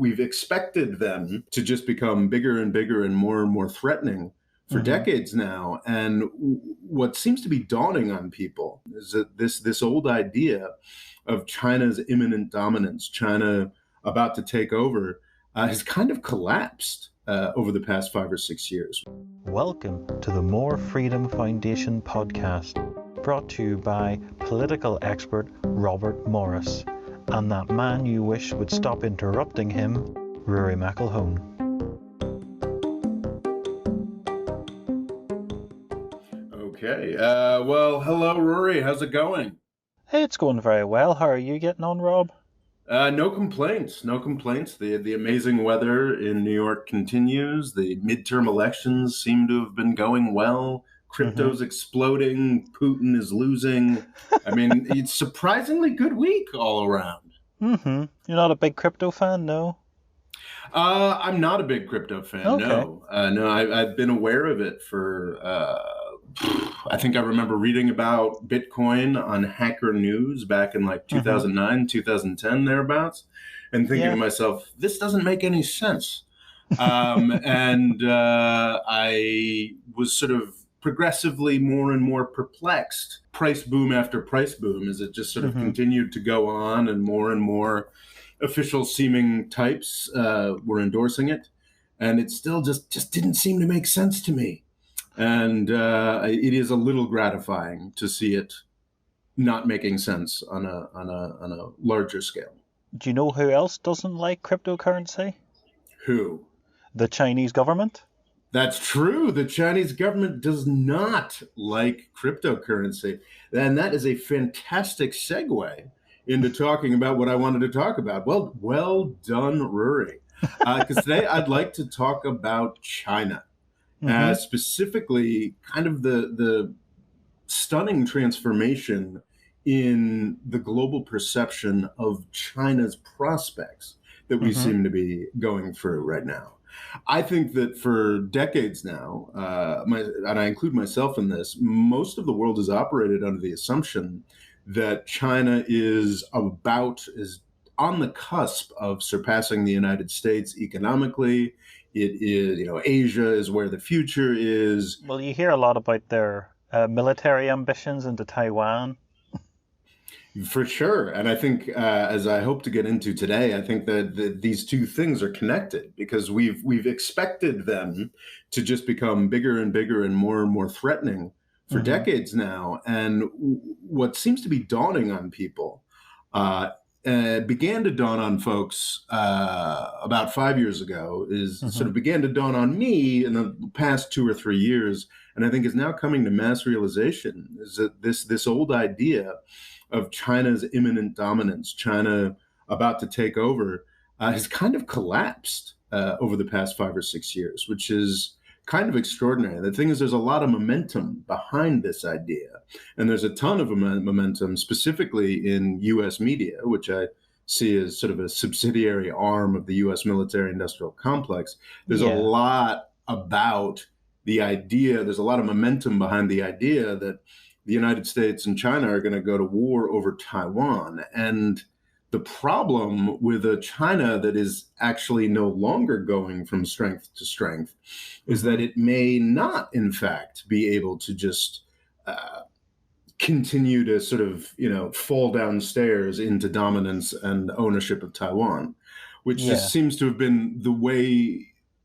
we've expected them to just become bigger and bigger and more threatening for decades now. And what seems to be dawning on people is that this old idea of China's imminent dominance, China about to take over, has kind of collapsed over the past 5 or 6 years. Welcome to the More Freedom Foundation podcast, brought to you by political expert Robert Morris and that man you wish would stop interrupting him, Rory McElhone. Okay, well, hello, Rory. How's it going? Hey, it's going very well. How are you getting on, Rob? No complaints. No complaints. The amazing weather in New York continues. The midterm elections seem to have been going well. Crypto's exploding. Putin is losing. I mean, it's surprisingly good week all around. You're not a big crypto fan, no? I'm not a big crypto fan, Okay. no. No, I've been aware of it for... I think I remember reading about Bitcoin on Hacker News back in like 2009, 2010, thereabouts, and thinking to myself, this doesn't make any sense. And I was sort of progressively more and more perplexed. Price boom after price boom as it just sort of continued to go on, and more official seeming types were endorsing it. And it still just didn't seem to make sense to me. And it is a little gratifying to see it not making sense on a larger scale. Do you know who else doesn't like cryptocurrency? Who? The Chinese government. That's true. The Chinese government does not like cryptocurrency. And that is a fantastic segue into talking about what I wanted to talk about. Well done, Rory. Because today I'd like to talk about China. Specifically, kind of the stunning transformation in the global perception of China's prospects that we seem to be going through right now. I think that for decades now, and I include myself in this, most of the world has operated under the assumption that China is on the cusp of surpassing the United States economically. It is, Asia is where the future is. Well, you hear a lot about their military ambitions into Taiwan. For sure. And I think, as I hope to get into today, I think that these two things are connected because we've expected them to just become bigger and bigger and more threatening for decades now. And what seems to be dawning on people began to dawn on folks about 5 years ago, sort of began to dawn on me in the past 2 or 3 years, and I think is now coming to mass realization, is that this old idea of China's imminent dominance, China about to take over, has kind of collapsed over the past 5 or 6 years, which is kind of extraordinary. The thing is, there's a lot of momentum behind this idea. And there's a ton of momentum, specifically in U.S. media, which I see as sort of a subsidiary arm of the U.S. military-industrial complex. There's a lot about the idea. There's a lot of momentum behind the idea that the United States and China are going to go to war over Taiwan. And the problem with a China that is actually no longer going from strength to strength is that it may not, in fact, be able to just continue to sort of, fall downstairs into dominance and ownership of Taiwan, which just seems to have been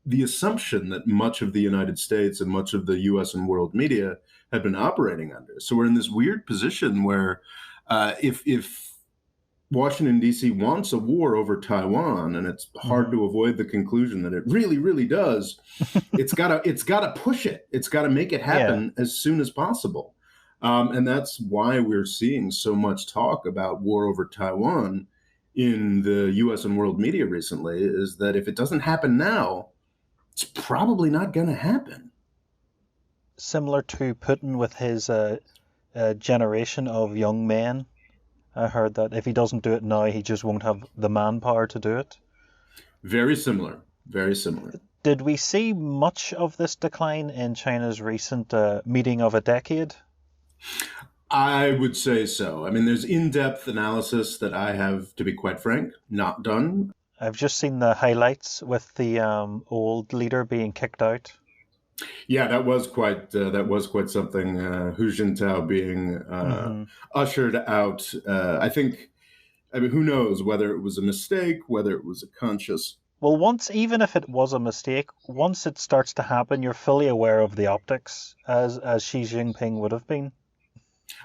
the assumption that much of the United States and much of the U.S. and world media had been operating under. So we're in this weird position where if Washington, D.C. wants a war over Taiwan, and it's hard to avoid the conclusion that it really, really does, it's gotta push it. It's got to make it happen as soon as possible. And that's why we're seeing so much talk about war over Taiwan in the U.S. and world media recently, is that if it doesn't happen now, it's probably not going to happen. Similar to Putin with his generation of young men. I heard that if he doesn't do it now, he just won't have the manpower to do it. Very similar. Very similar. Did we see much of this decline in China's recent meeting of a decade? I would say so. I mean, there's in-depth analysis that I have, to be quite frank, not done. I've just seen the highlights with the old leader being kicked out. Yeah, that was quite something. Hu Jintao being Hmm. ushered out. I think. I mean, who knows whether it was a mistake, whether it was a conscious. Well, once, even if it was a mistake, once it starts to happen, you're fully aware of the optics, as Xi Jinping would have been.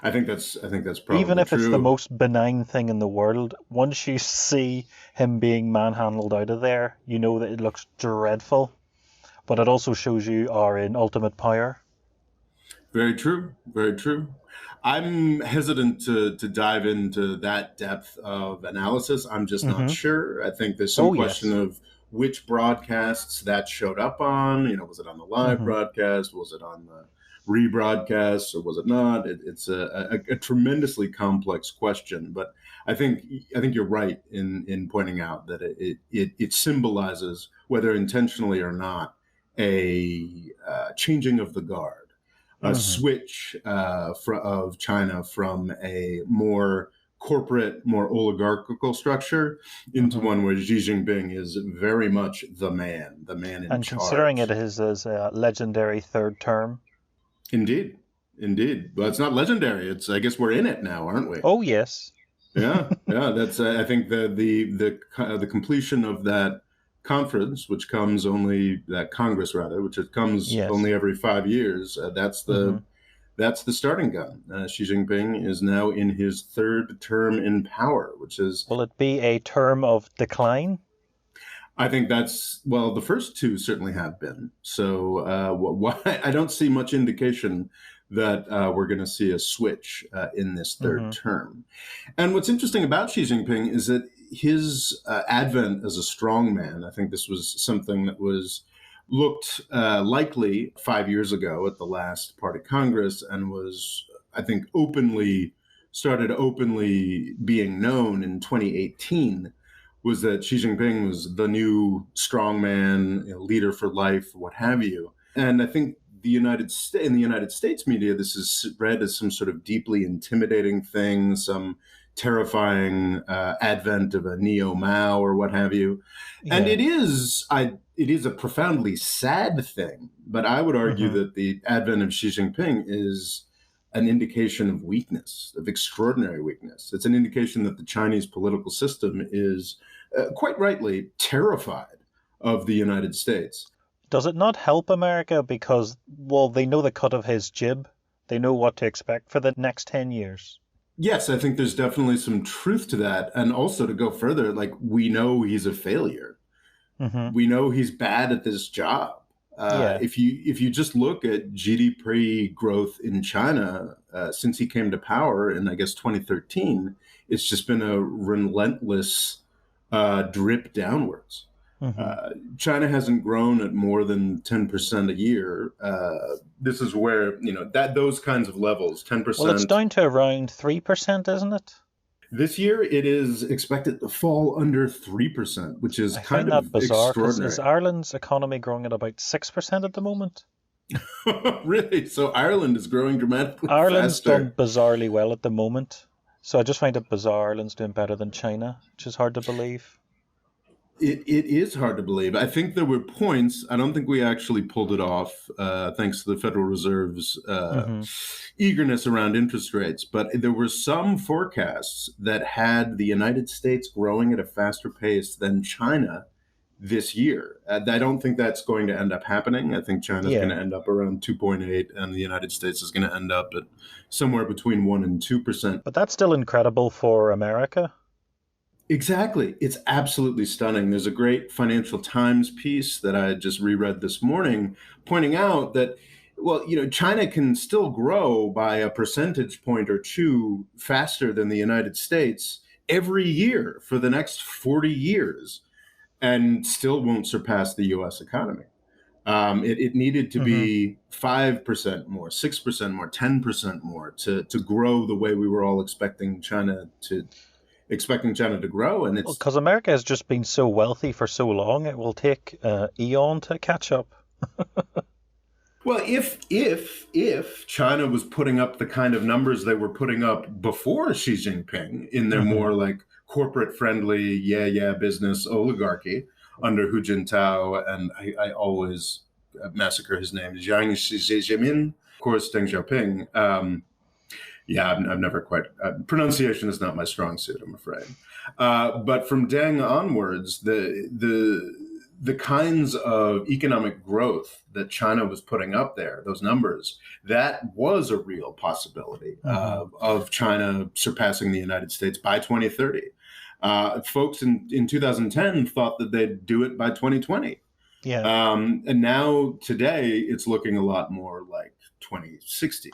I think that's Even probably if it's the true. most benign thing in the world, once you see him being manhandled out of there, you know that it looks dreadful. But it also shows you are in ultimate power. Very true. Very true. I'm hesitant to dive into that depth of analysis. I'm just not Hmm. sure. I think there's some Oh, question yes. of which broadcasts that showed up on. You know, was it on the live Hmm. broadcast? Was it on the rebroadcast, or was it not? It's a tremendously complex question, but I think you're right in pointing out that it symbolizes, whether intentionally or not, a changing of the guard, a Hmm. switch of China from a more corporate, more oligarchical structure into Hmm. one where Xi Jinping is very much the man in And considering it charge. is his legendary third term. Indeed, indeed. But it's not legendary. It's I guess we're in it now, aren't we? Oh, yes. Yeah, yeah. That's I think the completion of that conference, which comes only that Congress rather, which it comes Yes. only every 5 years. Hmm. That's the starting gun. Xi Jinping is now in his third term in power, which is, Will it be a term of decline? I think that's, well, the first two certainly have been. So I don't see much indication that we're going to see a switch in this third Hmm. term. And what's interesting about Xi Jinping is that his advent as a strongman, I think this was something that was looked likely 5 years ago at the last Party Congress and was, I think, started openly being known in 2018, was that Xi Jinping was the new strongman, leader for life, what have you. And I think in the United States media, this is read as some sort of deeply intimidating thing, some terrifying advent of a neo Mao or what have you. And Yeah. it is a profoundly sad thing. But I would argue Hmm. that the advent of Xi Jinping is an indication of weakness, of extraordinary weakness. It's an indication that the Chinese political system is quite rightly terrified of the United States. Does it not help America because, well, they know the cut of his jib. They know what to expect for the next 10 years. Yes, I think there's definitely some truth to that. And also to go further, like we know he's a failure. Hmm. We know he's bad at this job. Yeah. If you just look at GDP growth in China since he came to power in I guess 2013, it's just been a relentless drip downwards. Hmm. China hasn't grown at more than 10% a year. This is where that those kinds of levels, ten Well, it's percent down to around 3%, isn't it? This year, it is expected to fall under 3%, which is I kind find of that bizarre because is extraordinary. Ireland's economy growing at about 6% at the moment? Really? So Ireland is growing dramatically Ireland's done faster. bizarrely well at the moment. So I just find it bizarre Ireland's doing better than China, which is hard to believe. It is hard to believe. I think there were points. I don't think we actually pulled it off, thanks to the Federal Reserve's Hmm. eagerness around interest rates. But there were some forecasts that had the United States growing at a faster pace than China this year. I don't think that's going to end up happening. I think China's going to Yeah. end up around 2.8, and the United States is going to end up at somewhere between 1 and 2%. But that's still incredible for America. Exactly. It's absolutely stunning. There's a great Financial Times piece that I just reread this morning pointing out that, well, China can still grow by a percentage point or two faster than the United States every year for the next 40 years and still won't surpass the US economy. It needed to Hmm. be 5% more, 6% more, 10% more to grow the way we were all expecting China to grow. And Well, it's, because America has just been so wealthy for so long, it will take eon to catch up. well, if China was putting up the kind of numbers they were putting up before Xi Jinping in their Hmm. more like corporate-friendly, business oligarchy under Hu Jintao, and I always massacre his name, Jiang Zemin, of course, Deng Xiaoping. I've never quite pronunciation is not my strong suit, I'm afraid. But from Deng onwards, the kinds of economic growth that China was putting up there, those numbers, that was a real possibility of China surpassing the United States by 2030. Folks in 2010 thought that they'd do it by 2020. Yeah. And now today it's looking a lot more like 2060.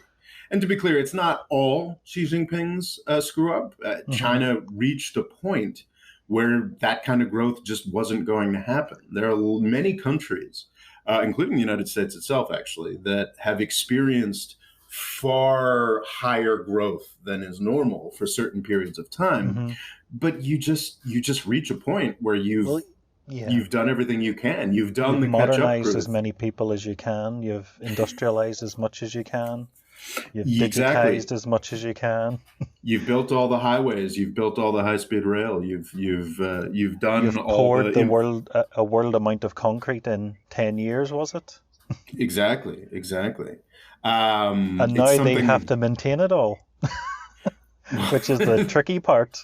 And to be clear, it's not all Xi Jinping's screw up. China reached a point where that kind of growth just wasn't going to happen. There are many countries, including the United States itself, actually, that have experienced far higher growth than is normal for certain periods of time. But you just reach a point where you've done everything you can. You've done the catch-up modernized growth. as many people as you can. You've industrialized as much as you can. You've Exactly. digitized as much as you can. You've built all the highways. You've built all the high-speed rail. You've done all poured the world a world amount of concrete in 10 years, was it? Exactly. And now they have to maintain it all, which is the tricky part.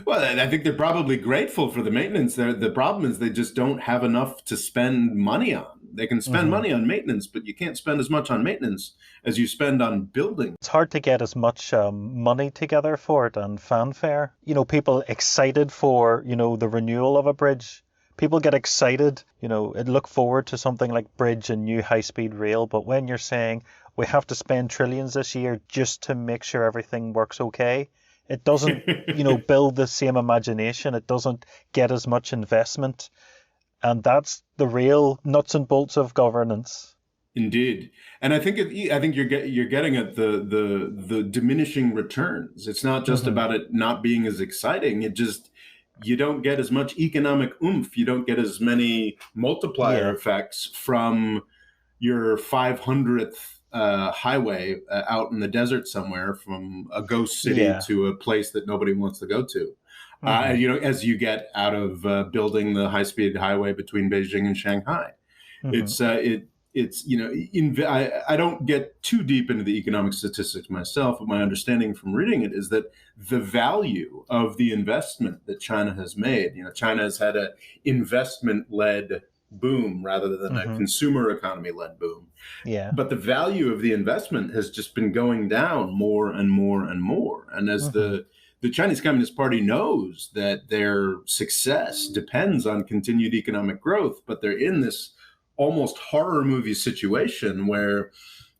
Well, I think they're probably grateful for the maintenance. The problem is they just don't have enough to spend money on. They can spend money on maintenance, but you can't spend as much on maintenance as you spend on building. It's hard to get as much money together for it and fanfare. People excited for, the renewal of a bridge. People get excited, and look forward to something like bridge and new high-speed rail. But when you're saying we have to spend trillions this year just to make sure everything works okay, it doesn't, build the same imagination. It doesn't get as much investment. And that's the real nuts and bolts of governance. Indeed, and I think you're getting at the diminishing returns. It's not just about it not being as exciting. You don't get as much economic oomph. You don't get as many multiplier effects from your 500th highway out in the desert somewhere, from a ghost city to a place that nobody wants to go to. As you get out of building the high-speed highway between Beijing and Shanghai, I don't get too deep into the economic statistics myself, but my understanding from reading it is that the value of the investment that China has made, China has had an investment-led boom rather than a consumer economy-led boom. Yeah. But the value of the investment has just been going down more and more and more. And as the Chinese Communist Party knows that their success depends on continued economic growth, but they're in this almost horror movie situation where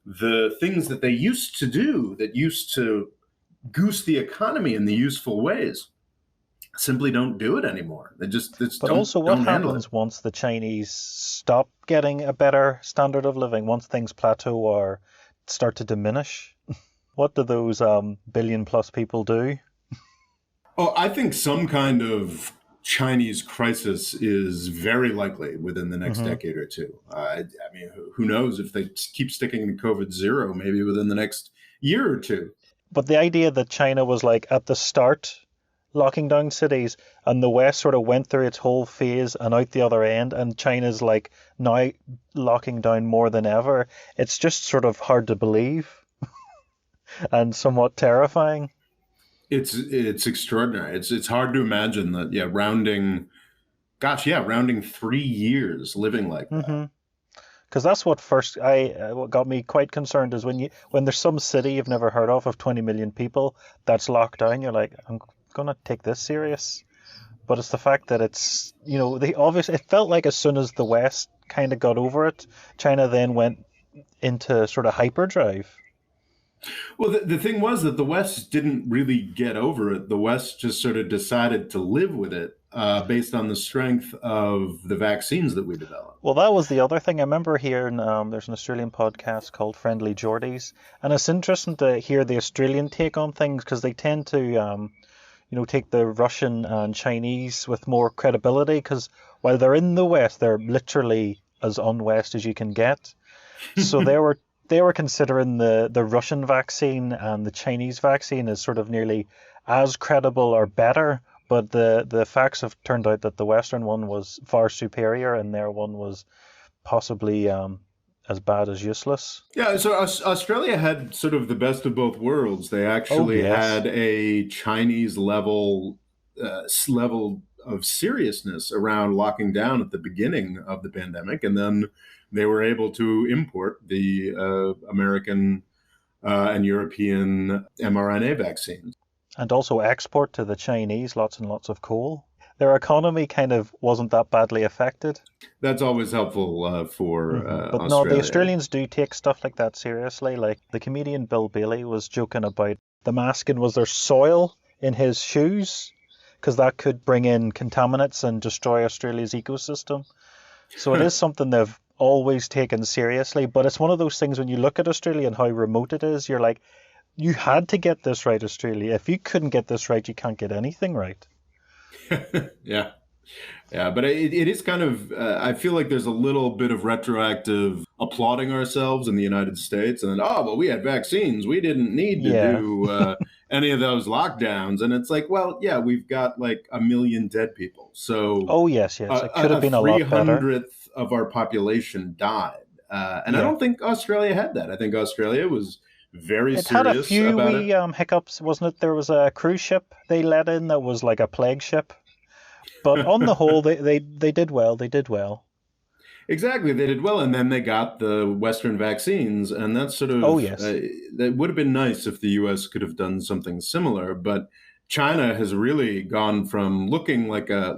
the things that they used to do that used to goose the economy in the useful ways simply don't do it anymore. They just But also, what happens once the Chinese stop getting a better standard of living, once things plateau or start to diminish? What do those billion plus people do? Oh, I think some kind of Chinese crisis is very likely within the next decade or two. I mean, who knows if they keep sticking to COVID zero, maybe within the next year or two. But the idea that China was like at the start locking down cities and the West sort of went through its whole phase and out the other end, and China's like now locking down more than ever, it's just sort of hard to believe and somewhat terrifying. It's extraordinary. It's hard to imagine that. Rounding 3 years living like that. Because that's what what got me quite concerned is when there's some city you've never heard of 20 million people that's locked down, you're like, I'm gonna take this serious. But it's the fact that it's it felt like as soon as the West kind of got over it, China then went into sort of hyperdrive. Well, the thing was that the West didn't really get over it. The West just sort of decided to live with it based on the strength of the vaccines that we developed. Well, that was the other thing. I remember hearing there's an Australian podcast called Friendly Geordies, and it's interesting to hear the Australian take on things because they tend to take the Russian and Chinese with more credibility because while they're in the West, they're literally as un-West as you can get. So they were considering the Russian vaccine and the Chinese vaccine as sort of nearly as credible or better, but the facts have turned out that the Western one was far superior, and their one was possibly as bad as useless. Yeah, so Australia had sort of the best of both worlds. They Oh actually yes. had a Chinese level of seriousness around locking down at the beginning of the pandemic, and then they were able to import the American and European mRNA vaccines. And also export to the Chinese lots and lots of coal. Their economy kind of wasn't that badly affected. That's always helpful for But no, the Australia. Australians do take stuff like that seriously. Like the comedian Bill Bailey was joking about the masking was there soil in his shoes because that could bring in contaminants and destroy Australia's ecosystem. So it is something they've always taken seriously. But it's one of those things when you look at Australia and how remote it is, you're like, you had to get this right, Australia. If you couldn't get this right, you can't get anything right. Yeah. Yeah, but it is kind of, I feel like there's a little bit of retroactive applauding ourselves in the United States. And, oh, well, we had vaccines. We didn't need to Yeah. do any of those lockdowns. And it's like, well, yeah, we've got like 1 million dead people. So Oh, yes, yes. It could have a been a lot better. 300th of our population died. And I Yeah. don't think Australia had that. I think Australia was very It had a serious few about it. wee hiccups, wasn't it? There was a cruise ship they let in that was like a plague ship. But on the whole, they did well. They did well. Exactly, they did well, and then they got the Western vaccines, and that's sort Oh, of yes. that would have been nice if the U.S. could have done something similar. But China has really gone from looking like a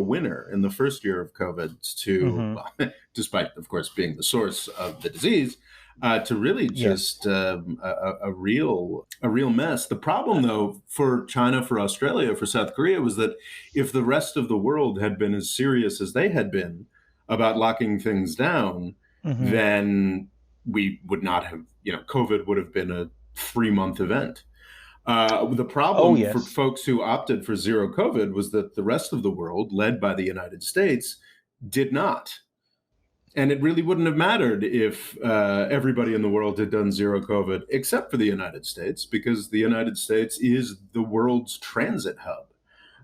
winner in the first year of COVID to, Hmm. well, despite of course being the source of the disease, to really Yes. just a real mess. The problem, though, for China, for Australia, for South Korea, was that if the rest of the world had been as serious as they had been about locking things down, Hmm. then we would not have, COVID would have been a 3 month event. The Oh, problem for yes. folks who opted for zero COVID was that the rest of the world, led by the United States, did not. And it really wouldn't have mattered if everybody in the world had done zero COVID, except for the United States, because the United States is the world's transit hub.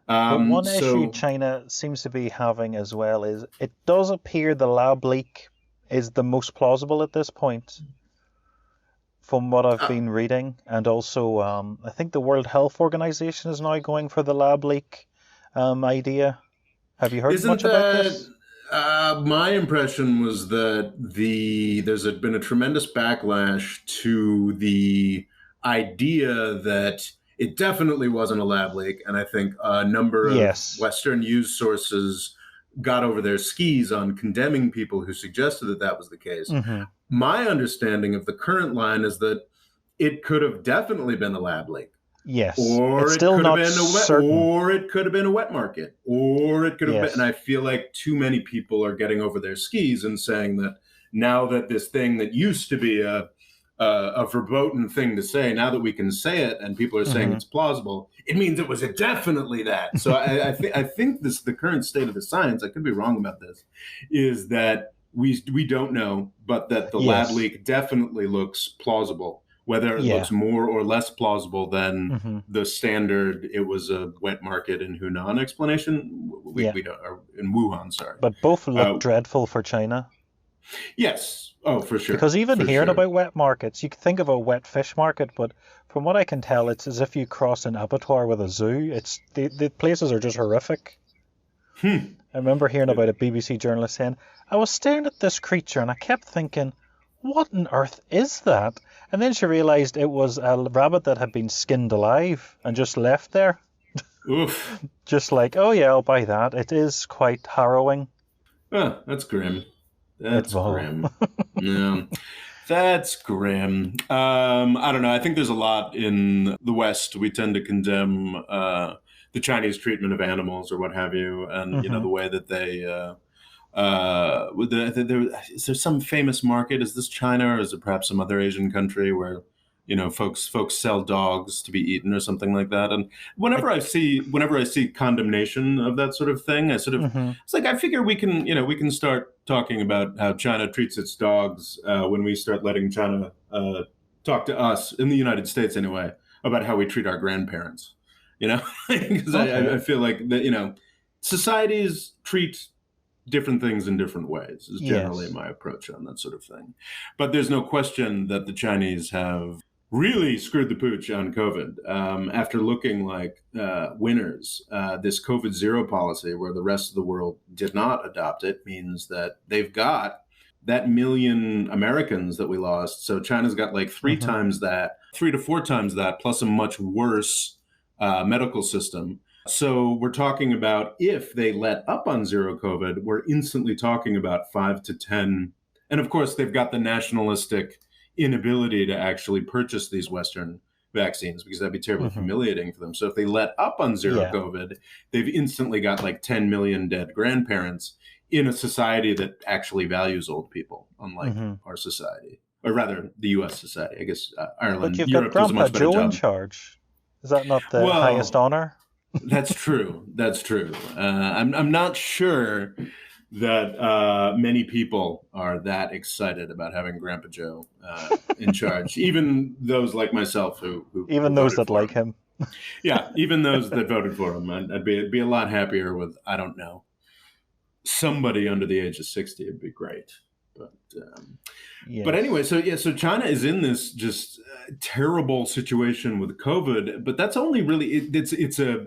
But one issue So China seems to be having as well is it does appear the lab leak is the most plausible at this point, from what I've uh, been reading. And also, I think the World Health Organization is now going for the lab leak idea. Have you heard Isn't much about that this? my impression was that been a tremendous backlash to the idea that it definitely wasn't a lab leak, and I think a number of Yes. Western news sources got over their skis on condemning people who suggested that that was the case. Hmm. My understanding of the current line is that it could have definitely been a lab leak, Yes. It's or it still could have not been certain. a wet market, or it could have been. And Yes. I feel like too many people are getting over their skis and saying that now that this thing that used to be a verboten thing to say, now that we can say it and people are saying Hmm. it's plausible, it means it was definitely that. So I think this the current state of the science. I could be wrong about this. Is that we don't know, but that the lab Yes. leak definitely looks plausible. Whether it Yeah. looks more or less plausible than Hmm. the standard, it was a wet market in Hunan explanation. Yeah. We don't, or in Wuhan, sorry. But both look Uh, dreadful for China. yes. Oh, for sure. Because even For hearing sure. about wet markets, you could think of a wet fish market, but from what I can tell, it's as if you cross an abattoir with a zoo. It's the places are just horrific. Hmm. I remember hearing about a BBC journalist saying, I was staring at this creature and I kept thinking, what on earth is that? And then she realized it was a rabbit that had been skinned alive and just left there. Oof. Just like, oh yeah, I'll buy that. It is quite harrowing. Ah, that's grim. It That's will. grim. Yeah. That's grim. I don't know. I think there's a lot in the West. We tend to condemn the Chinese treatment of animals or what have you, and Hmm. the way that they. Is there some famous market? Is this China, or is it perhaps some other Asian country where folks sell dogs to be eaten or something like that? And I, whenever I see condemnation of that sort of thing, I sort of hmm. it's like I figure we can start talking about how China treats its dogs when we start letting China talk to us in the United States anyway about how we treat our grandparents. you know, because I Okay. feel like that, societies treat different things in different ways is generally Yes. my approach on that sort of thing. But there's no question that the Chinese have really screwed the pooch on COVID. After looking like winners, this COVID zero policy, where the rest of the world did not adopt it, means that they've got that million Americans that we lost. So China's got like three Mm-hmm. times that, 3 to 4 times that, plus a much worse medical system. So we're talking about, if they let up on zero COVID, we're instantly talking about 5 to 10. And of course, they've got the nationalistic inability to actually purchase these Western vaccines, because that'd be terribly Mm-hmm. humiliating for them. So if they let up on zero Yeah. COVID, they've instantly got like 10 million dead grandparents in a society that actually values old people, unlike Mm-hmm. our society, or rather the US society. I guess But Ireland, you've got Europe does a Grandpa much better Joe in job. charge. Is that not the highest Well, honor? that's true. That's true. I'm not sure that many people are that excited about having Grandpa Joe in charge. Even those like myself who Even those voted that for like him. him. Yeah, even those that voted for him. I'd be a lot happier with, I don't know, somebody under the age of 60. It'd be great. But but anyway, Yes. so yeah, so China is in this just terrible situation with COVID, but that's only really it's a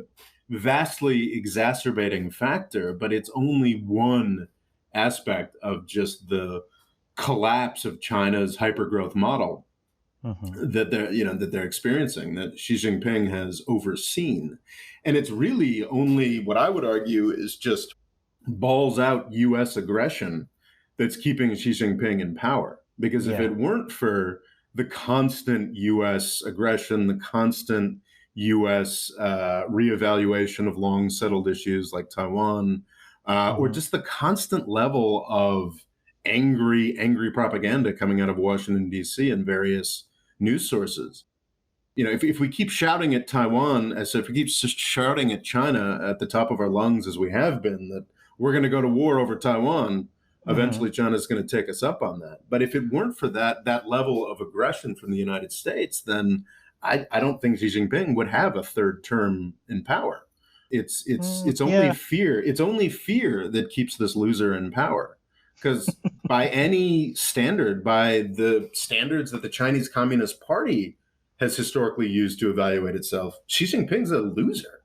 vastly exacerbating factor, but it's only one aspect of just the collapse of China's hypergrowth model Mm-hmm. that they're experiencing, that Xi Jinping has overseen. And it's really only, what I would argue, is just balls out US aggression that's keeping Xi Jinping in power. Because if Yeah. it weren't for the constant US aggression, the constant US reevaluation of long settled issues like Taiwan, or Mm-hmm. just the constant level of angry propaganda coming out of Washington, D.C. and various news sources. If we keep shouting at Taiwan, as if we keep shouting at China at the top of our lungs, as we have been, that we're going to go to war over Taiwan, Mm-hmm. eventually China's going to take us up on that. But if it weren't for that level of aggression from the United States, then I don't think Xi Jinping would have a third term in power. It's only Yeah. fear. It's only fear that keeps this loser in power. Because by any standard, by the standards that the Chinese Communist Party has historically used to evaluate itself, Xi Jinping's a loser.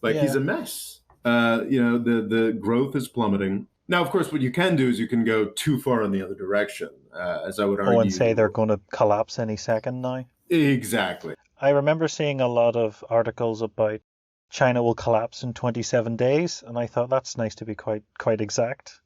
Like, he's Yeah. a mess. The growth is plummeting. Now, of course, what you can do is you can go too far in the other direction, as I would Oh, and say they're argue. going to collapse any second now. Exactly. I remember seeing a lot of articles about China will collapse in 27 days, and I thought that's nice to be quite exact.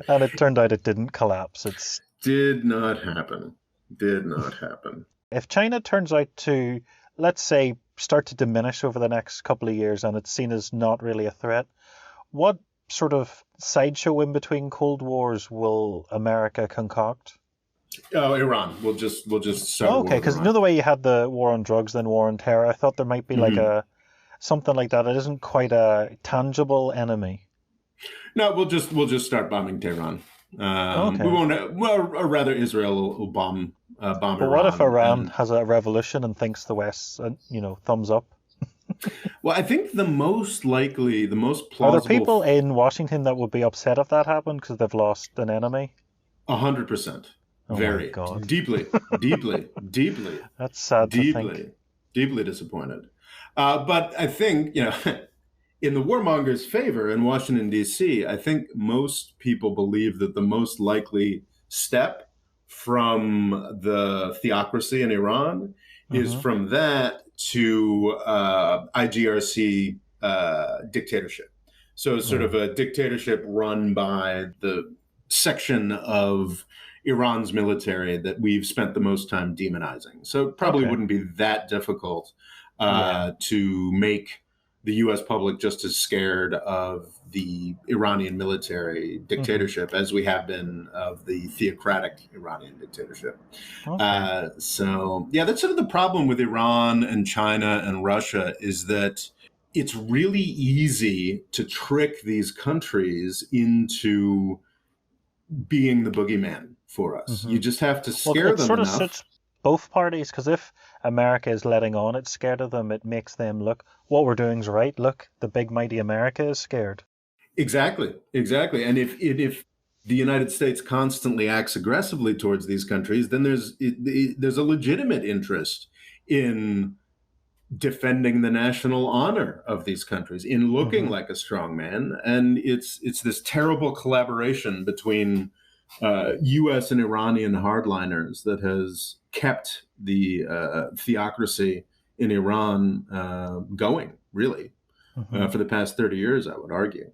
And it turned out it didn't collapse. It's Did not happen. Did not happen. if China turns out to, let's say, start to diminish over the next couple of years and it's seen as not really a threat, what sort of sideshow in between Cold Wars will America concoct? Oh, Iran. We'll just start a Oh, war okay, with because you know Iran. the way you had the war on drugs, then war on terror. I thought there might be like Mhm. a something like that. It isn't quite a tangible enemy. No, we'll just start bombing Tehran. We Okay. won't. Well, or rather, Israel will bomb But what if Iran. Iran And has a revolution and thinks the West, thumbs up? well, I think the most Are there plausible, people in Washington that would be upset if that happened because they've lost an enemy? 100%, Oh my very God. deeply, deeply, deeply, That's sad to think. deeply, deeply disappointed. But I think, in the warmonger's favor in Washington, D.C., I think most people believe that the most likely step from the theocracy in Iran is Mm-hmm. from that to IGRC dictatorship. So, sort of Mm. a dictatorship run by the section of Iran's military that we've spent the most time demonizing. So, it probably Okay. wouldn't be that difficult Yeah. to make the US public just as scared of the Iranian military Mm-hmm. dictatorship as we have been of the theocratic Iranian dictatorship. Okay. So, yeah, that's sort of the problem with Iran and China and Russia, is that it's really easy to trick these countries into being the boogeyman for us. Mm-hmm. You just have to Well, scare it them sort of enough. suits. both parties, because if America is letting on it's scared of them, it makes them look, what we're doing is right. Look, the big mighty America is scared. Exactly, exactly. And if the United States constantly acts aggressively towards these countries, then there's a legitimate interest in defending the national honor of these countries, in looking like a strong man. And it's this terrible collaboration between U.S. and Iranian hardliners that has kept the theocracy in Iran going, really, for the past 30 years, I would argue.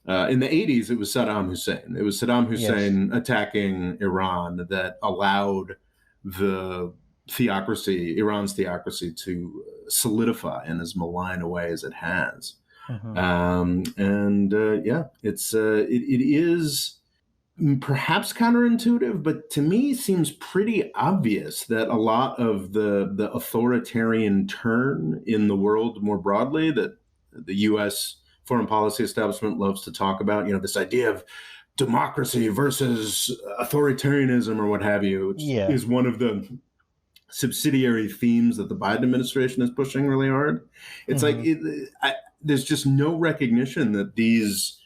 In the 80s, it was Saddam Hussein. It was Saddam Hussein attacking Iran that allowed the theocracy, Iran's theocracy, to solidify in as malign a way as it has. It is perhaps counterintuitive, but to me seems pretty obvious that a lot of the authoritarian turn in the world more broadly that the U.S. foreign policy establishment loves to talk about, this idea of democracy versus authoritarianism or what have you, which is one of the subsidiary themes that the Biden administration is pushing really hard. It's there's just no recognition that this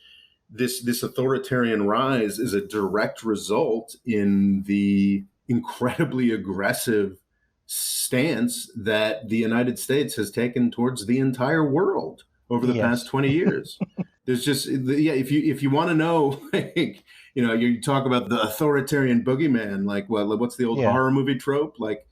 authoritarian rise is a direct result in the incredibly aggressive stance that the United States has taken towards the entire world over the past 20 years. There's just, if you want to know, like, you talk about the authoritarian boogeyman, like, what's the old horror movie trope? Like,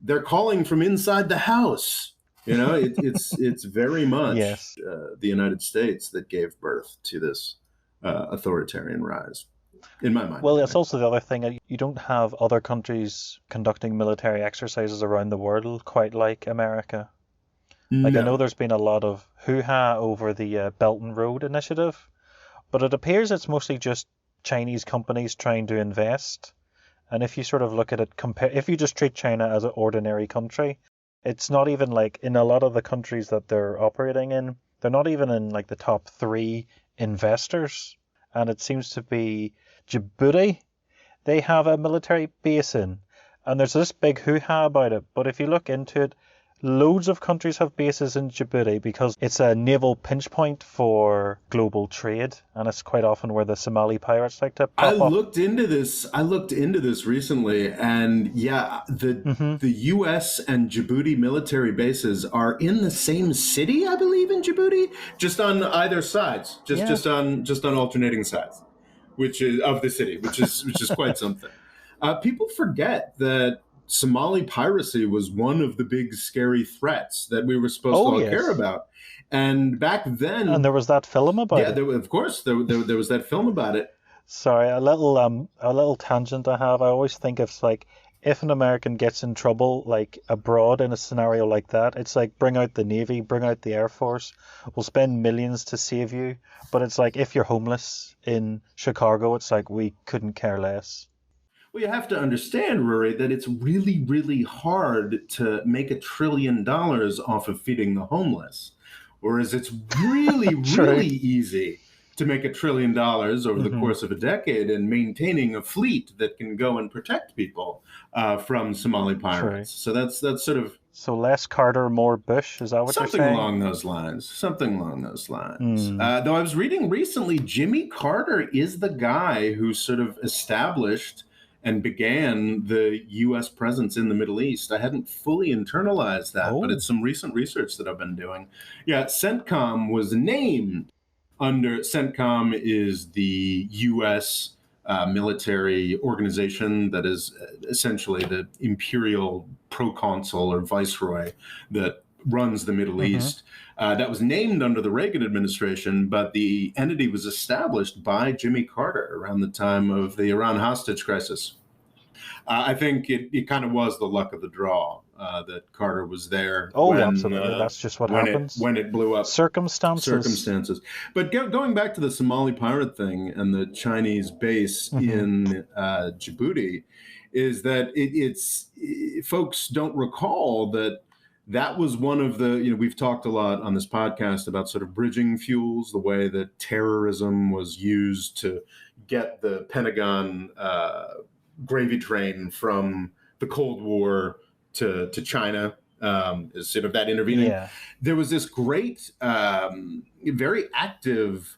they're calling from inside the house. It's very much the United States that gave birth to this authoritarian rise, in my mind. Well, it's also the other thing. You don't have other countries conducting military exercises around the world quite like America. Like, I know there's been a lot of hoo-ha over the Belt and Road Initiative, but it appears it's mostly just Chinese companies trying to invest. And if you sort of look at it, if you just treat China as an ordinary country, it's not even like in a lot of the countries that they're operating in, they're not even in like the top 3 investors. And it seems to be Djibouti they have a military base in. And there's this big hoo-ha about it. But if you look into it, loads of countries have bases in Djibouti because it's a naval pinch point for global trade, and it's quite often where the Somali pirates like to pop up. I looked into this recently, and the U.S. and Djibouti military bases are in the same city, I believe, in Djibouti, just on either sides, just on alternating sides, which is of the city, which is quite something. People forget that Somali piracy was one of the big scary threats that we were supposed to all care about. And back then... And there was that film about it. Yeah, of course, there was that film about it. Sorry, a little tangent I have. I always think it's like, if an American gets in trouble, like abroad in a scenario like that, it's like, bring out the Navy, bring out the Air Force. We'll spend millions to save you. But it's like, if you're homeless in Chicago, it's like, we couldn't care less. Well, you have to understand, Rory, that it's really, really hard to make $1 trillion off of feeding the homeless, whereas it's really, really easy to make $1 trillion over the course of a decade and maintaining a fleet that can go and protect people from Somali pirates. So that's sort of... So less Carter, more Bush, is that what you're saying? Something along those lines. Though I was reading recently, Jimmy Carter is the guy who sort of established and began the U.S. presence in the Middle East. I hadn't fully internalized that, but it's some recent research that I've been doing. Yeah, CENTCOM was named under... CENTCOM is the U.S. Military organization that is essentially the imperial proconsul or viceroy that runs the Middle East. That was named under the Reagan administration, but the entity was established by Jimmy Carter around the time of the Iran hostage crisis. I think it kind of was the luck of the draw that Carter was there. Absolutely. That's just what happens. When it blew up. Circumstances. But going back to the Somali pirate thing and the Chinese base in Djibouti, is that folks don't recall that was one of the, we've talked a lot on this podcast about sort of bridging fuels, the way that terrorism was used to get the Pentagon gravy train from the Cold War to China, is sort of that intervening. Yeah. There was this great, very active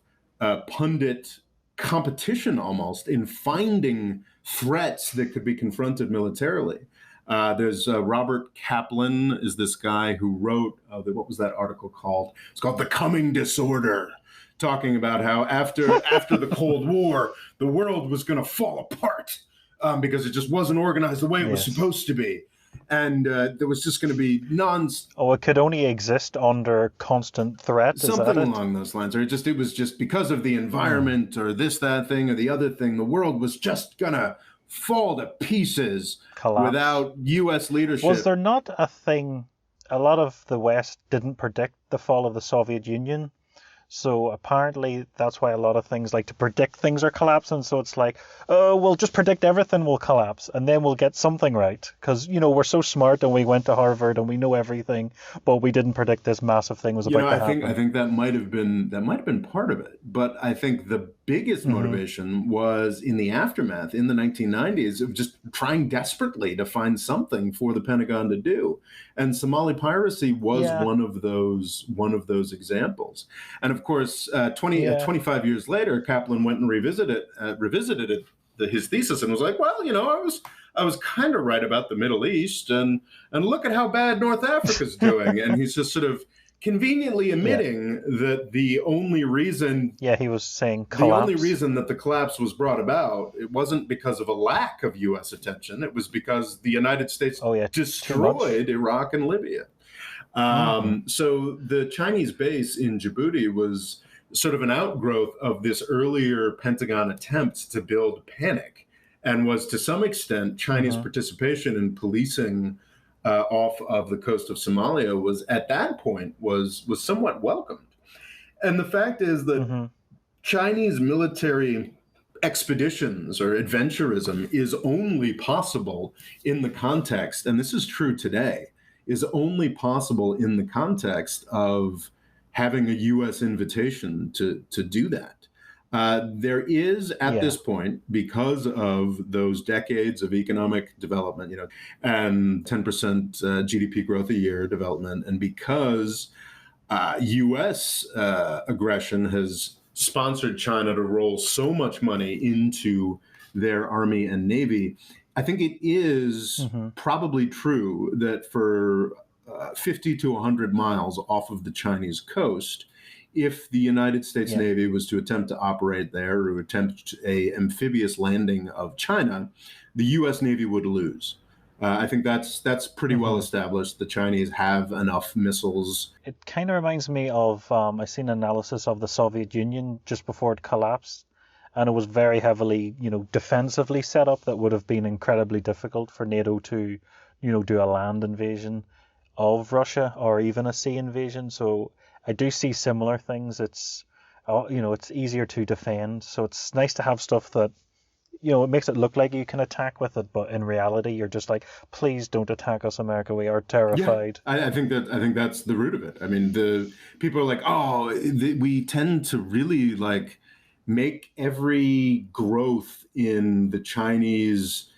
pundit competition almost in finding threats that could be confronted militarily. There's Robert Kaplan is this guy who wrote, what was that article called? It's called The Coming Disorder, talking about how after the Cold War, the world was going to fall apart because it just wasn't organized the way it was supposed to be. And there was just going to be it could only exist under constant threat. Something along those lines. Or it was just because of the environment or this, that thing or the other thing, the world was just going to fall to pieces. Collapse. Without U.S. leadership. Was there not a thing, a lot of the West didn't predict the fall of the Soviet Union? So apparently that's why a lot of things like to predict things are collapsing. So it's like, oh, we'll just predict everything will collapse and then we'll get something right. Because, we're so smart and we went to Harvard and we know everything, but we didn't predict this massive thing was about to happen. I think that might have been part of it. But I think the biggest motivation was in the aftermath in the 1990s of just trying desperately to find something for the Pentagon to do. And Somali piracy was one of those examples. And of course, 25 years later, Kaplan went and revisited his thesis and was like, well, I was kind of right about the Middle East, and look at how bad North Africa's doing. And he's just sort of conveniently admitting that the only reason he was saying collapse. The only reason that the collapse was brought about, it wasn't because of a lack of U.S. attention. It was because the United States destroyed Iraq and Libya. So the Chinese base in Djibouti was sort of an outgrowth of this earlier Pentagon attempt to build panic, and was to some extent Chinese participation in policing off of the coast of Somalia was at that point was somewhat welcomed. And the fact is that Chinese military expeditions or adventurism is only possible in the context, and this is true today, is only possible in the context of having a U.S. invitation to do that. There is, at this point, because of those decades of economic development, and 10% GDP growth a year development, and because U.S. aggression has sponsored China to roll so much money into their army and navy, I think it is probably true that for 50 to 100 miles off of the Chinese coast, if the United States Navy was to attempt to operate there or attempt a amphibious landing of China, the U.S. Navy would lose. I think that's pretty well established. The Chinese have enough missiles. It kind of reminds me of, I seen an analysis of the Soviet Union just before it collapsed, and it was very heavily, defensively set up. That would have been incredibly difficult for NATO to, do a land invasion of Russia or even a sea invasion. So I do see similar things. It's, it's easier to defend. So it's nice to have stuff that, it makes it look like you can attack with it, but in reality, you're just like, please don't attack us, America. We are terrified. Yeah, I think that's the root of it. I mean, the people are like, we tend to really like make every growth in the Chinese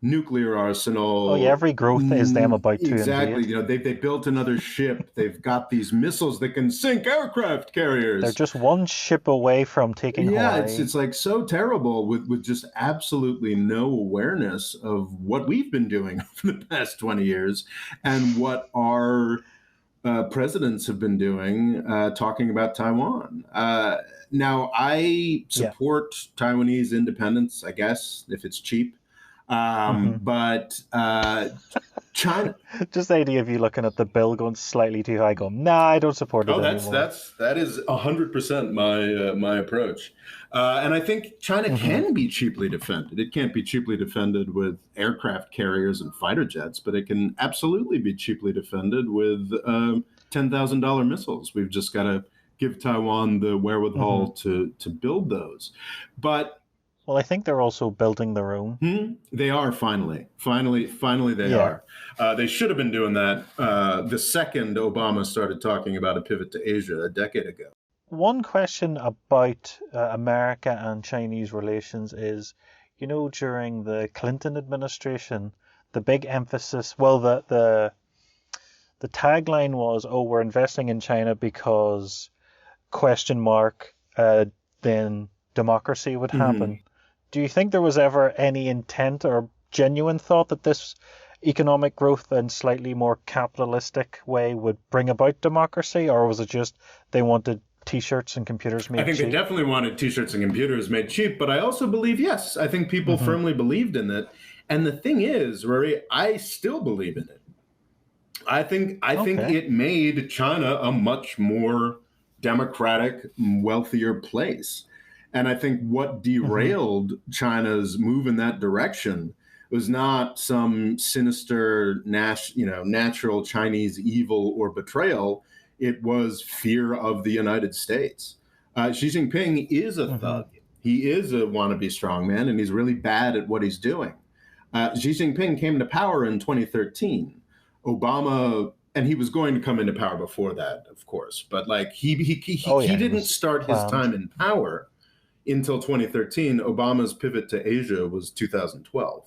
nuclear arsenal. Oh yeah, every growth is them about to exactly. invade. They built another ship. They've got these missiles that can sink aircraft carriers. They're just one ship away from taking Hawaii. It's like so terrible with just absolutely no awareness of what we've been doing for the past 20 years and what our presidents have been doing, talking about Taiwan. Now, I support Taiwanese independence, I guess, if it's cheap. But China, just the idea of you looking at the bill going slightly too high, going, nah, I don't support it anymore. That is 100% my approach. And I think China can be cheaply defended. It can't be cheaply defended with aircraft carriers and fighter jets, but it can absolutely be cheaply defended with $10,000 missiles. We've just got to give Taiwan the wherewithal to build those. But well, I think they're also building their own. They are finally they are. They should have been doing that the second Obama started talking about a pivot to Asia a decade ago. One question about America and Chinese relations is, during the Clinton administration, the big emphasis, well, the tagline was, "Oh, we're investing in China because question mark, then democracy would Mhm. happen." Do you think there was ever any intent or genuine thought that this economic growth and slightly more capitalistic way would bring about democracy, or was it just they wanted t-shirts and computers I made think they cheap? definitely wanted t-shirts and computers made cheap, but I also believe, yes, I think people Mm-hmm. firmly believed in it. And the thing is, Rory, I still believe in it. I think Okay. it made China a much more democratic, wealthier place. And I think what Mm-hmm. derailed China's move in that direction was not some sinister, natural Chinese evil or betrayal. It was fear of the United States. Xi Jinping is a Mm-hmm. thug. He is a wannabe strongman, and he's really bad at what he's doing. Xi Jinping came to power in 2013. Obama, and he was going to come into power before that, of course, but like Oh he yeah, it didn't was start his planned. time in power until 2013. Obama's pivot to Asia was 2012.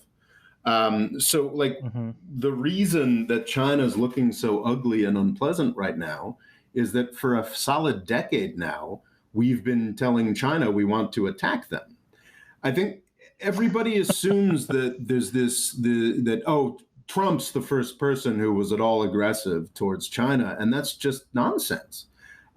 So like Mm-hmm. the reason that China's looking so ugly and unpleasant right now is that for a solid decade now, we've been telling China we want to attack them. I think everybody assumes that there's that oh, Trump's the first person who was at all aggressive towards China, and that's just nonsense.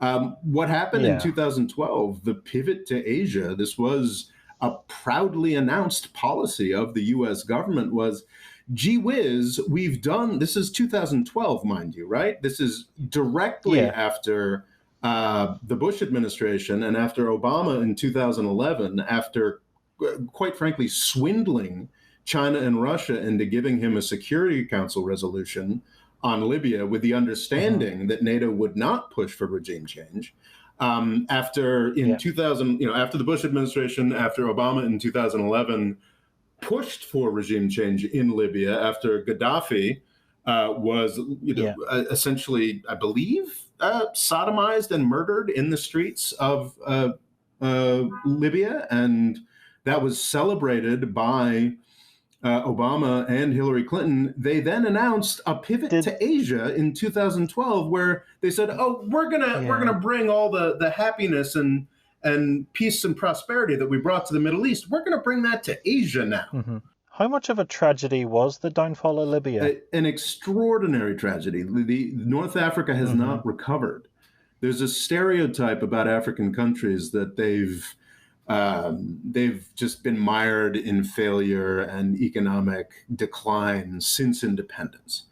What happened in Yeah. 2012, the pivot to Asia, this was a proudly announced policy of the U.S. government was, gee whiz, we've done, this is 2012, mind you, right? This is directly Yeah. after the Bush administration and after Obama in 2011, after quite frankly, swindling China and Russia into giving him a Security Council resolution on Libya with the Mm-hmm. understanding that NATO would not push for regime change. After in Yeah. 2000, after the Bush administration, after Obama in 2011 pushed for regime change in Libya, after Gaddafi was, Yeah. essentially, I believe, sodomized and murdered in the streets of Libya, and that was celebrated by Obama and Hillary Clinton. They then announced a pivot Did to Asia in 2012, where they said, "Oh, we're gonna yeah. bring all the happiness and peace and prosperity that we brought to the Middle East. We're gonna bring that to Asia now." Mm-hmm. How much of a tragedy was the downfall of Libya? An extraordinary tragedy. The North Africa has Mm-hmm. not recovered. There's a stereotype about African countries that they've just been mired in failure and economic decline since independence.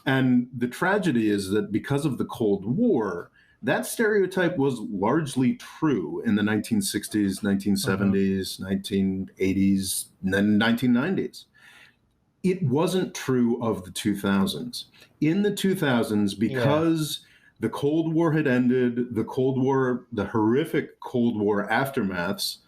And the tragedy is that because of the Cold War, that stereotype was largely true in the 1960s, Mm-hmm. 1970s, 1980s, and then 1990s. It wasn't true of the 2000s. In the 2000s, Yeah. because the Cold War had ended, the horrific Cold War aftermaths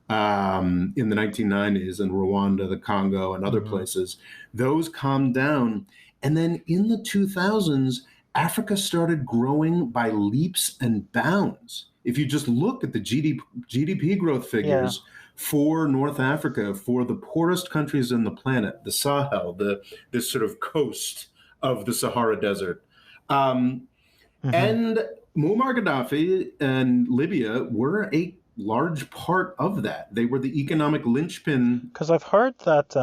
in the 1990s in Rwanda, the Congo, and other Mm-hmm. places, those calmed down. And then in the 2000s, Africa started growing by leaps and bounds. If you just look at the GDP growth Yeah. figures for North Africa, for the poorest countries on the planet, the Sahel, this sort of coast of the Sahara Desert. Um, Mm-hmm. and Muammar Gaddafi and Libya were a large part of that. They were the economic linchpin. Because I've heard that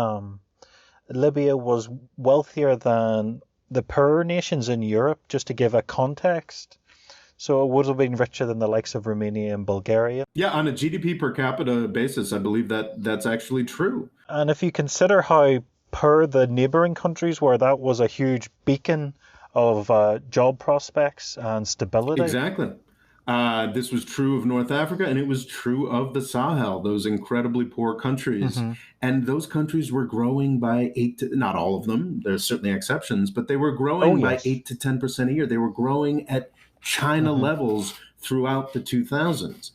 Libya was wealthier than the poorer nations in Europe, just to give a context. So it would have been richer than the likes of Romania and Bulgaria. Yeah, on a GDP per capita basis, I believe that that's actually true. And if you consider how poor the neighbouring countries were, that was a huge beacon of job prospects and stability. Exactly. This was true of North Africa, and it was true of the Sahel, those incredibly poor countries. Mm-hmm. And those countries were growing by not all of them, there's certainly exceptions, but they were Oh, growing by yes. 8 to 10% a year. They were growing at China Mm-hmm. levels throughout the 2000s.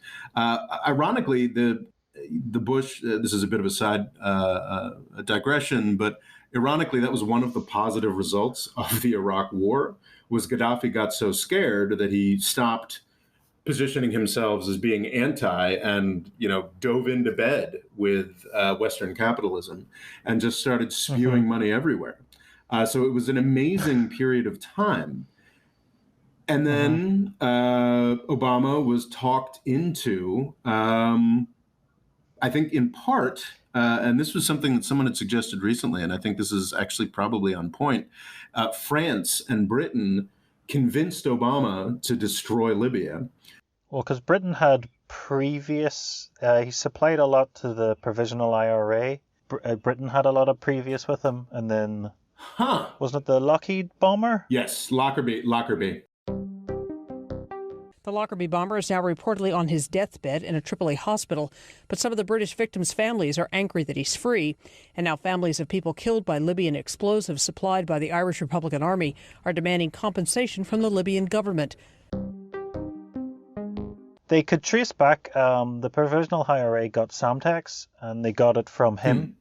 Ironically, the Bush, this is a bit of a side a digression, but ironically, that was one of the positive results of the Iraq War, was Gaddafi got so scared that he stopped positioning himself as being anti and dove into bed with Western capitalism and just started Mm-hmm. spewing money everywhere. So it was an amazing period of time. And Hmm. then Obama was talked into, I think in part, and this was something that someone had suggested recently, and I think this is actually probably on point. France and Britain convinced Obama to destroy Libya. Well, because Britain had previous, he supplied a lot to the Provisional IRA. Britain had a lot of previous with him, and then Huh. wasn't it the Lockheed bomber? Yes, Lockerbie. The Lockerbie bomber is now reportedly on his deathbed in a Tripoli hospital, but some of the British victims' families are angry that he's free. And now families of people killed by Libyan explosives supplied by the Irish Republican Army are demanding compensation from the Libyan government. They could trace back, the Provisional IRA got Samtex, and they got it from him.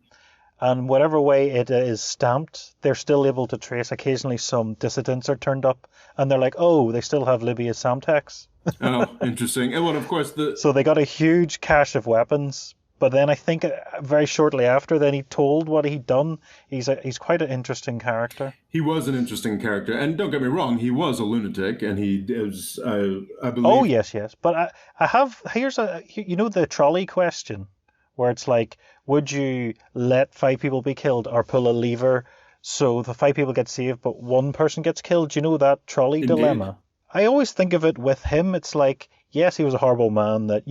And whatever way it is stamped, they're still able to trace. Occasionally some dissidents are turned up, and they're like, oh, they still have Libya's Samtex. Oh, interesting. And well, of course, So they got a huge cache of weapons, but then I think very shortly after, then he told what he'd done. He's quite an interesting character. he was an interesting character, and don't get me wrong, he was a lunatic, and he is, I believe. Oh, yes. But I have, here's the trolley question, where it's like, would you let 5 people be killed or pull a lever so the 5 people get saved, but 1 person gets killed? Do you know that trolley Indeed. dilemma? I always think of it with him. It's like, yes, he was a horrible man that,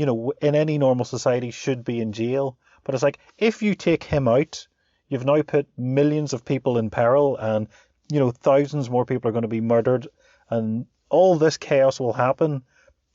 in any normal society should be in jail. But it's like, if you take him out, you've now put millions of people in peril, and, thousands more people are going to be murdered, and all this chaos will happen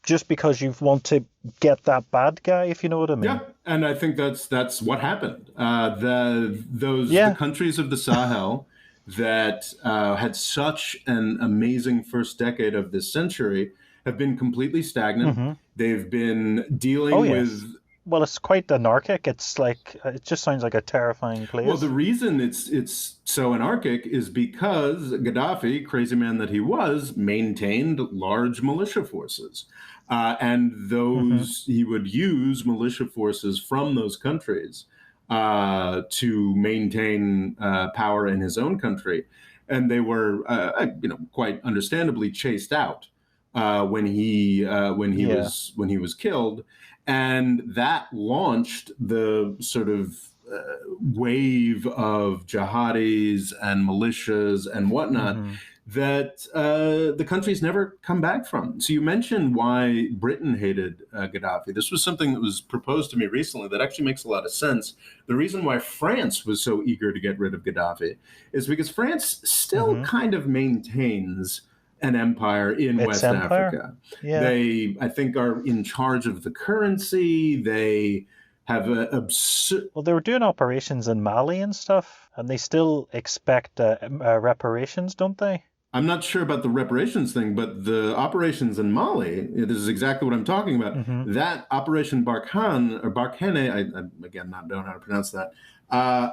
just because you want to get that bad guy, if you know what I mean. Yeah, and I think that's what happened. The countries of the Sahel that had such an amazing first decade of this century have been completely stagnant. Mm-hmm. They've been dealing with. Well, it's quite anarchic. It's like, it just sounds like a terrifying place. Well, the reason it's so anarchic is because Gaddafi, crazy man that he was, maintained large militia forces. And those he would use militia forces from those countries to maintain power in his own country. And they were, quite understandably chased out when he was killed. And that launched the sort of wave of jihadis and militias and whatnot that the country's never come back from. So you mentioned why Britain hated Gaddafi. This was something that was proposed to me recently that actually makes a lot of sense. The reason why France was so eager to get rid of Gaddafi is because France still kind of maintains an empire in West Africa. Yeah. They, I think, are in charge of the currency. They have Well, they were doing operations in Mali and stuff, and they still expect reparations, don't they? I'm not sure about the reparations thing, but the operations in Mali, this is exactly what I'm talking about. That Operation Barkhane, or Barkhane, I again, not know how to pronounce that,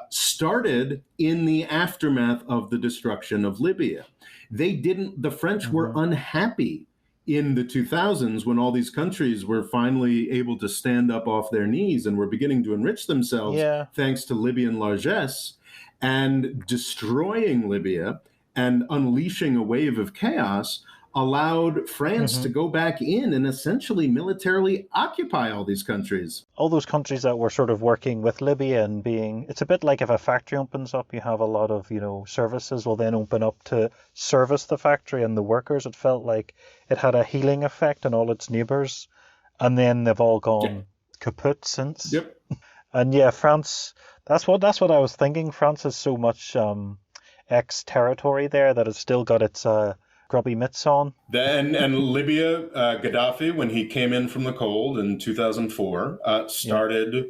started in the aftermath of the destruction of Libya. The French were unhappy in the 2000s when all these countries were finally able to stand up off their knees and were beginning to enrich themselves thanks to Libyan largesse, and destroying Libya and unleashing a wave of chaos allowed France to go back in and essentially militarily occupy all these countries. All those countries that were sort of working with Libya and it's a bit like if a factory opens up, you have a lot of, services will then open up to service the factory and the workers. It felt like it had a healing effect on all its neighbors. And then they've all gone kaput since. Yep. And France, that's what I was thinking. France has so much ex-territory there that it's still got its grubby mitts on. And Libya, Gaddafi, when he came in from the cold in 2004, started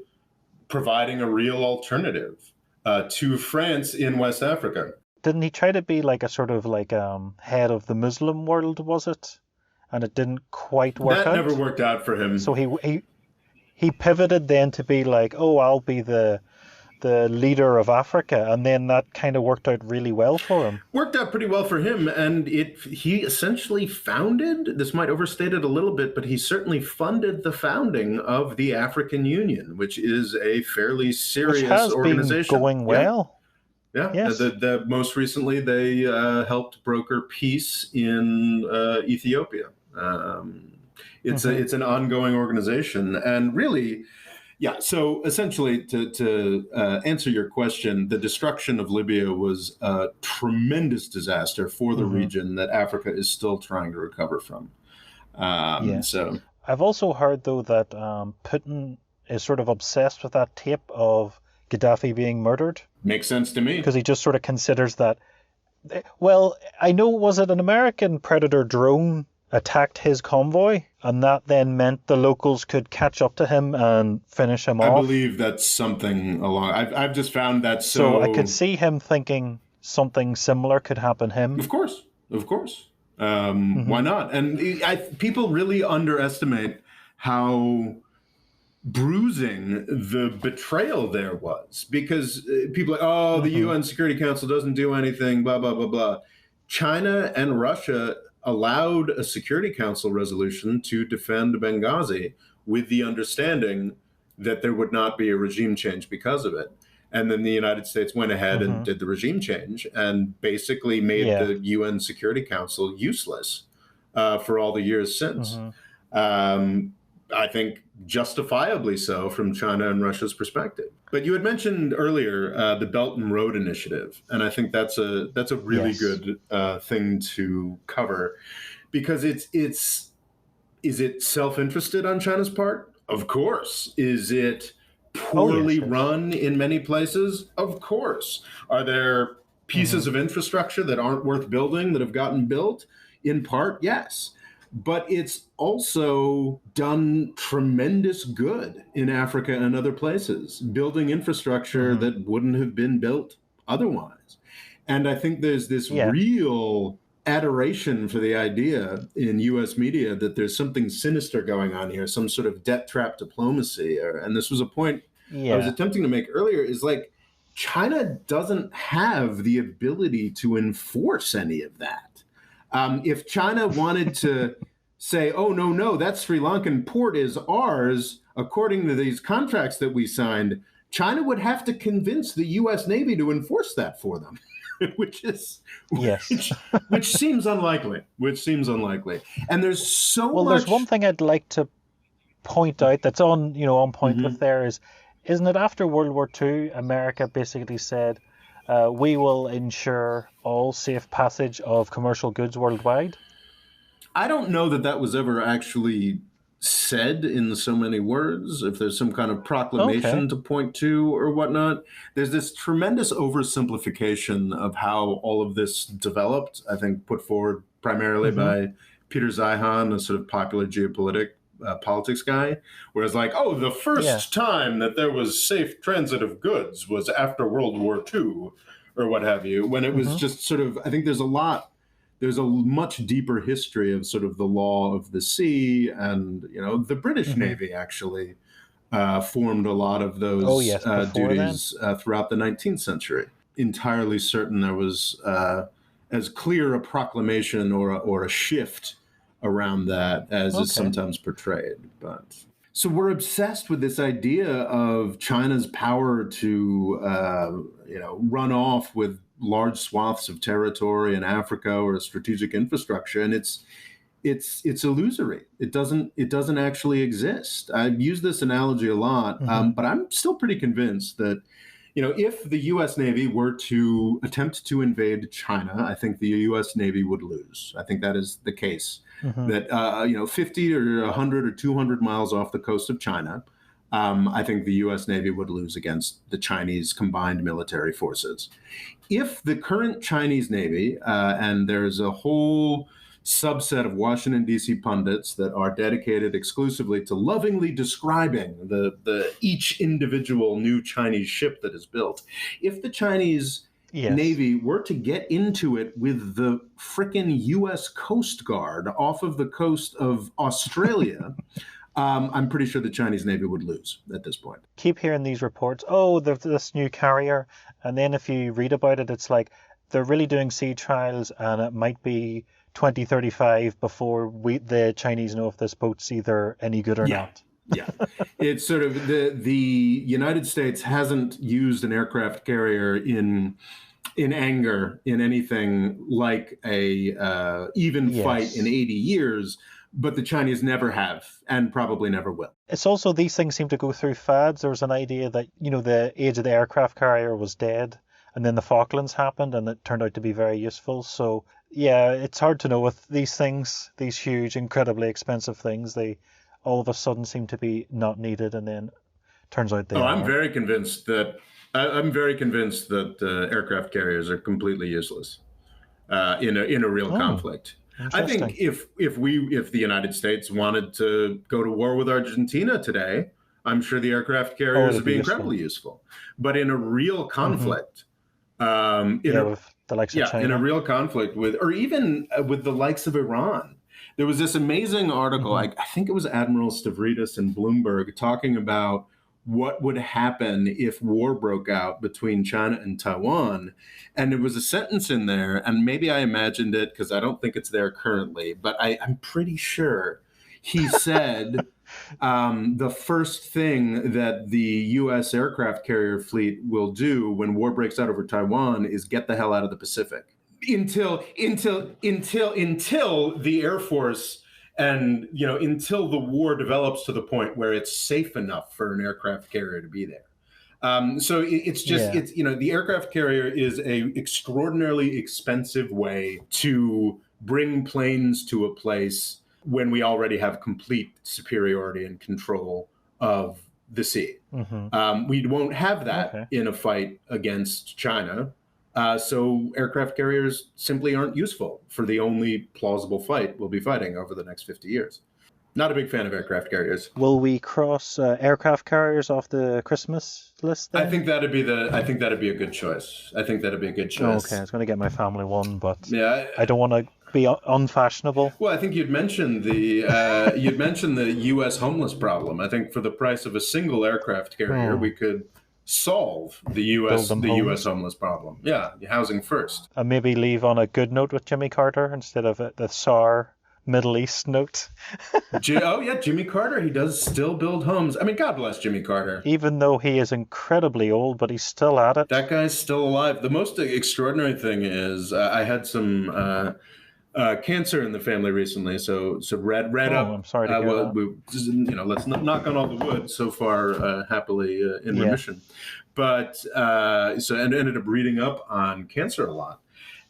providing a real alternative to France in West Africa. Didn't he try to be like a sort of like head of the Muslim world, was it? And it didn't quite work out. That never worked out for him. So he pivoted then to be like, oh, I'll be the leader of Africa, and then that kind of worked out really well for him. Worked out pretty well for him, and he essentially founded, this might overstate it a little bit, but he certainly funded the founding of the African Union, which is a fairly serious which has organization. Been going well. Yeah, Yes. most recently they helped broker peace in Ethiopia. Um, Hmm. it's an ongoing organization, and really, yeah. So essentially, to answer your question, the destruction of Libya was a tremendous disaster for the Hmm. region that Africa is still trying to recover from. Yes. So I've also heard, though, that Putin is sort of obsessed with that tape of Gaddafi being murdered makes sense to me. because he just sort of considers that. Well, I know, was it an American Predator drone attacked his convoy? And that then meant the locals could catch up to him and finish him I off. believe that's something along. I've just found that So I could so. see him thinking something similar could happen him. Of course, of course. Why Hmm. not? And people really underestimate how bruising the betrayal there was, because people are like, oh, the Hmm. UN Security Council doesn't do anything, blah blah blah blah. China and Russia allowed a Security Council resolution to defend Benghazi with the understanding that there would not be a regime change because of it. And then the United States went ahead and Hmm. did the regime change and basically made Yeah. the UN Security Council useless for all the years since. Hmm. Um, I think justifiably so from China and Russia's perspective. But you had mentioned earlier the Belt and Road Initiative, and I think that's a really Yes. good thing to cover, because it's is it self-interested on China's part? Of course. Is it Oh, yes, poorly yes. run in many places? Of course. Are there Hmm. pieces of infrastructure that aren't worth building that have gotten built? In part, yes. But it's also done tremendous good in Africa and other places, building infrastructure Hmm. that wouldn't have been built otherwise. And I think there's this Yeah. real adoration for the idea in US media that there's something sinister going on here, some sort of debt trap diplomacy. And this was a point I was Yeah. attempting to make earlier, is like China doesn't have the ability to enforce any of that. If China wanted to say, oh, no, no, that Sri Lankan port is ours, according to these contracts that we signed, China would have to convince the US Navy to enforce that for them. which is Yes. which seems unlikely. Which seems unlikely. And there's so Well, there's one much. thing I'd like to point out that's on point with Mhm. there is, isn't it after World War II, America basically said, we will ensure all safe passage of commercial goods worldwide? I don't know that that was ever actually said in so many words. If there's some kind of Okay. proclamation to point to or whatnot, there's this tremendous oversimplification of how all of this developed. I think put forward primarily Hmm. by Peter Zeihan, a sort of popular geopolitic politics guy, whereas like, oh, the Yeah. first time that there was safe transit of goods was after World War II or what have you, when it was Hmm. just sort of, I think there's a much deeper history of sort of the law of the sea, and the British Hmm. Navy actually formed a lot of Oh, those yes, before then. duties throughout the 19th century. Entirely certain there was as clear a proclamation or a shift around that as is Okay. sometimes portrayed. But so we're obsessed with this idea of China's power to, run off with large swaths of territory in Africa or strategic infrastructure, and it's illusory. It doesn't actually exist. I've used this analogy a lot, Hmm. but I'm still pretty convinced that if the U.S. Navy were to attempt to invade China, I think the U.S. Navy would lose. I think that is the case. Hmm. That 50 or 100 or 200 miles off the coast of China, I think the U.S. Navy would lose against the Chinese combined military forces. If the current Chinese Navy, and there's a whole subset of Washington, D.C. pundits that are dedicated exclusively to lovingly describing the each individual new Chinese ship that is built. If the Chinese Yes. Navy were to get into it with the frickin' U.S. Coast Guard off of the coast of Australia, I'm pretty sure the Chinese Navy would lose at this point. Keep hearing these reports. Oh, there's this new carrier. And then if you read about it, it's like they're really doing sea trials and it might be 2035 before the Chinese know if this boat's either any good or Yeah. not. Yeah, it's sort of the United States hasn't used an aircraft carrier in anger in anything like a even fight in Yes. 80 years, but the Chinese never have and probably never will. It's also, these things seem to go through fads. There was an idea that, the age of the aircraft carrier was dead, and then the Falklands happened, and it turned out to be very useful. So, yeah, it's hard to know with these things, these huge, incredibly expensive things, they all of a sudden seem to be not needed, and then turns out they Oh, are. I'm very convinced that aircraft carriers are completely useless in a real conflict. I think if the United States wanted to go to war with Argentina today, I'm sure the aircraft carriers would be incredibly useful. But in a real conflict, with the likes of China, in a real conflict with, or even with the likes of Iran, there was this amazing article. I think it was Admiral Stavridis in Bloomberg talking about what would happen if war broke out between China and Taiwan. And there was a sentence in there, and maybe I imagined it because I don't think it's there currently, but I'm pretty sure he said the first thing that the U.S. aircraft carrier fleet will do when war breaks out over Taiwan is get the hell out of the Pacific until the Air Force and until the war develops to the point where it's safe enough for an aircraft carrier to be there. So it's just the aircraft carrier is a extraordinarily expensive way to bring planes to a place when we already have complete superiority and control of the sea. We won't have that in a fight against China. So aircraft carriers simply aren't useful for the only plausible fight we'll be fighting over the next 50 years. Not a big fan of aircraft carriers. Will we cross aircraft carriers off the Christmas list then? I think that'd be a good choice. I think that'd be a good choice. Okay, I was going to get my family one, but yeah, I don't want to be unfashionable. Well, I think you'd mentioned the U.S. homeless problem. I think for the price of a single aircraft carrier, we could solve the U.S. homeless problem. Yeah, housing first. And maybe leave on a good note with Jimmy Carter instead of the sour Middle East note. Jimmy Carter, he does still build homes. I mean, God bless Jimmy Carter. Even though he is incredibly old, but he's still at it. That guy's still alive. The most extraordinary thing is I had some cancer in the family recently, so read up. I'm sorry to hear that. Let's not knock on all the wood. So far, happily in remission, but and ended up reading up on cancer a lot.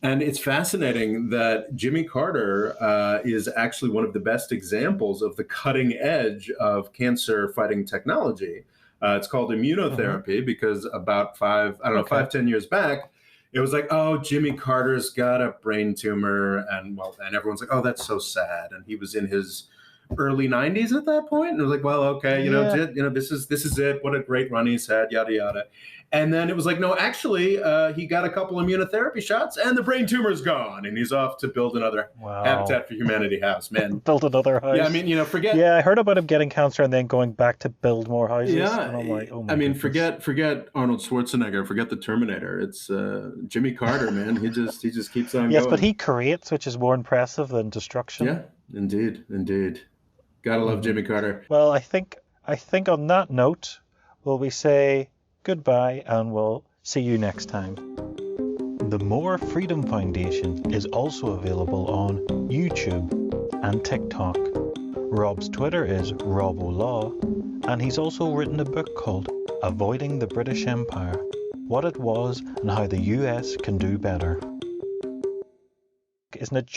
And it's fascinating that Jimmy Carter is actually one of the best examples of the cutting edge of cancer fighting technology. It's called immunotherapy because about 5-10 years back, it was like, oh, Jimmy Carter's got a brain tumor. And everyone's like, oh, that's so sad. And he was in his early 90s at that point. And it was like, well, okay, this is it. What a great run he's had, yada, yada. And then it was like, no, actually, he got a couple immunotherapy shots and the brain tumor's gone. And he's off to build another Habitat for Humanity house, man. Build another house. Yeah, I mean, forget. Yeah, I heard about him getting cancer and then going back to build more houses. Yeah. And I'm like, oh my goodness. forget Arnold Schwarzenegger, forget the Terminator. It's Jimmy Carter, man. He just keeps on going. Yes, but he creates, which is more impressive than destruction. Yeah, indeed. Gotta love Jimmy Carter. Well, I think on that note, will we say goodbye and we'll see you next time. The More Freedom Foundation is also available on YouTube and TikTok. Rob's Twitter is RobOLaw, and he's also written a book called Avoiding the British Empire, What It Was and How the US Can Do Better. Isn't it